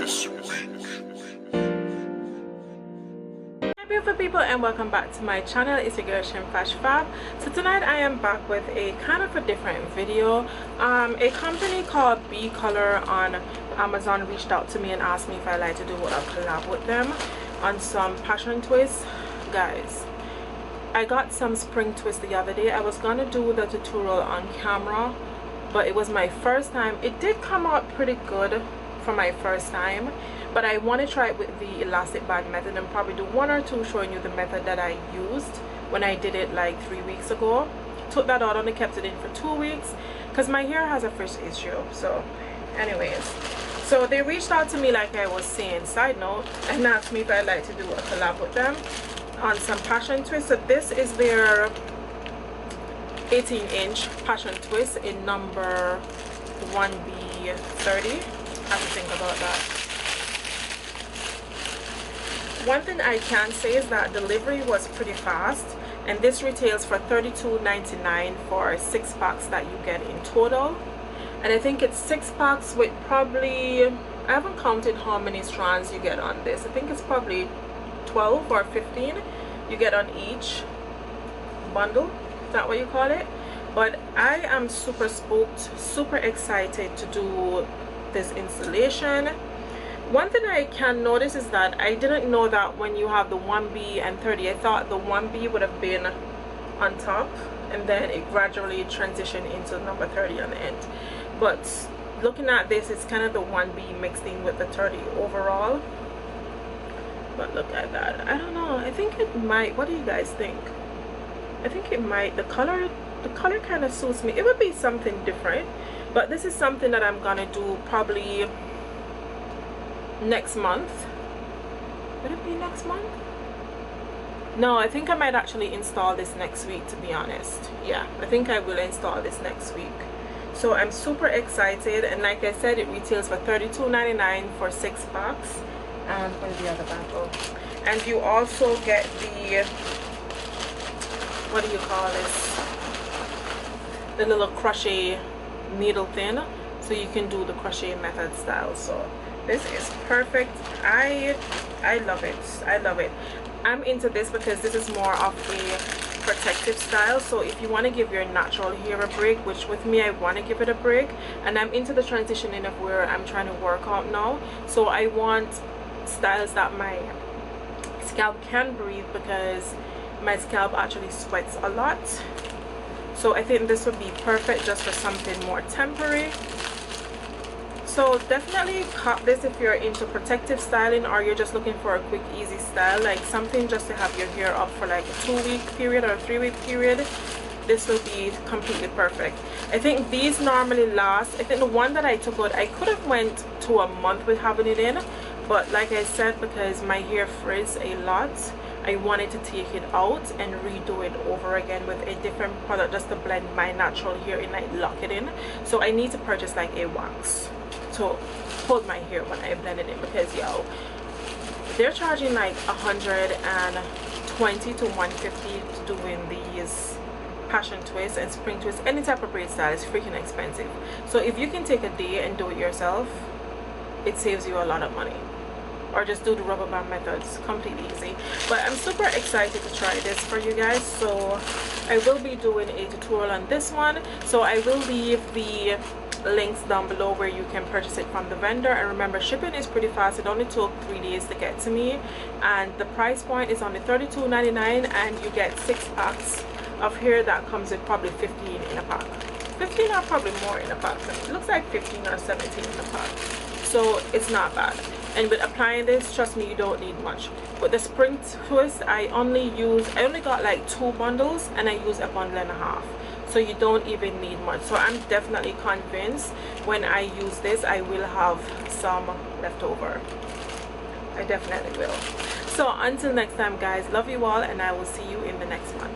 Hi beautiful people, and welcome back to my channel. It's your girl Shem Flash Fab. So tonight I am back with a kind of a different video. A company called Becolor on Amazon reached out to me and asked me if I'd like to do a collab with them on some passion twists. Guys, I got some spring twist the other day. I was gonna do the tutorial on camera, but it was my first time. It did come out pretty good for my first time, but I want to try it with the elastic band method and probably do one or two showing you the method that I used when I did it like 3 weeks ago. Took that out, only kept it in for 2 weeks because my hair has a frizz issue. So anyways, so they reached out to me, like I was saying, side note, and asked me if I'd like to do a collab with them on some passion twist. So this is their 18-inch passion twist in number 1B30. I have to think about that. One thing I can say is that delivery was pretty fast, and this retails for $32.99 for 6 packs that you get in total. And I think it's 6 packs with probably, I haven't counted how many strands you get on this. I think it's probably 12 or 15 you get on each bundle. Is that what you call it? But I am super spooked, super excited to do this installation. One thing I can notice is that I didn't know that when you have the 1B and 30, I thought the 1B would have been on top and then it gradually transitioned into number 30 on the end. But looking at this, it's kind of the 1B mixed in with the 30 overall. But look at that. I don't know, I think it might. What do you guys think? I think it might. The color kind of suits me. It would be something different, but this is something that I'm gonna do probably next month. Would it be next month? No, I think I might actually install this next week, to be honest. Yeah, I think I will install this next week. So I'm super excited, and like I said, it retails for $32.99 for 6 packs. And where's the other bundle? And you also get the, what do you call this, the little crochet needle thin, so you can do the crochet method style. So this is perfect. I love it. I love it. I'm into this because this is more of a protective style. So if you want to give your natural hair a break, which with me I want to give it a break, and I'm into the transitioning of where I'm trying to work out now, so I want styles that my scalp can breathe, because my scalp actually sweats a lot. So I think this would be perfect just for something more temporary. So definitely cop this if you're into protective styling, or you're just looking for a quick easy style, like something just to have your hair up for like a 2-week period or a 3-week period. This will be completely perfect. I think these normally last, I think the one that I took out, I could have went to a month with having it in, but like I said, because my hair frizz a lot, I wanted to take it out and redo it over again with a different product just to blend my natural hair in, like lock it in. So I need to purchase like a wax to hold my hair when I blend it in, because yo, they're charging like $120 to $150 to doing these passion twists and spring twists. Any type of braid style is freaking expensive. So if you can take a day and do it yourself, it saves you a lot of money. Or just do the rubber band method. It's completely easy. But I'm super excited to try this for you guys. So I will be doing a tutorial on this one. So I will leave the links down below where you can purchase it from the vendor. And remember, shipping is pretty fast. It only took 3 days to get to me, and the price point is only $32.99, and you get 6 packs of hair. That comes with probably 15 in a pack. 15 or probably more in a pack. It looks like 15 or 17 in a pack. So it's not bad. And with applying this, trust me, you don't need much. With the spring twist, I only got like 2 bundles, and I used a bundle and a half. So you don't even need much. So I'm definitely convinced when I use this, I will have some left over. I definitely will. So until next time guys, love you all, and I will see you in the next one.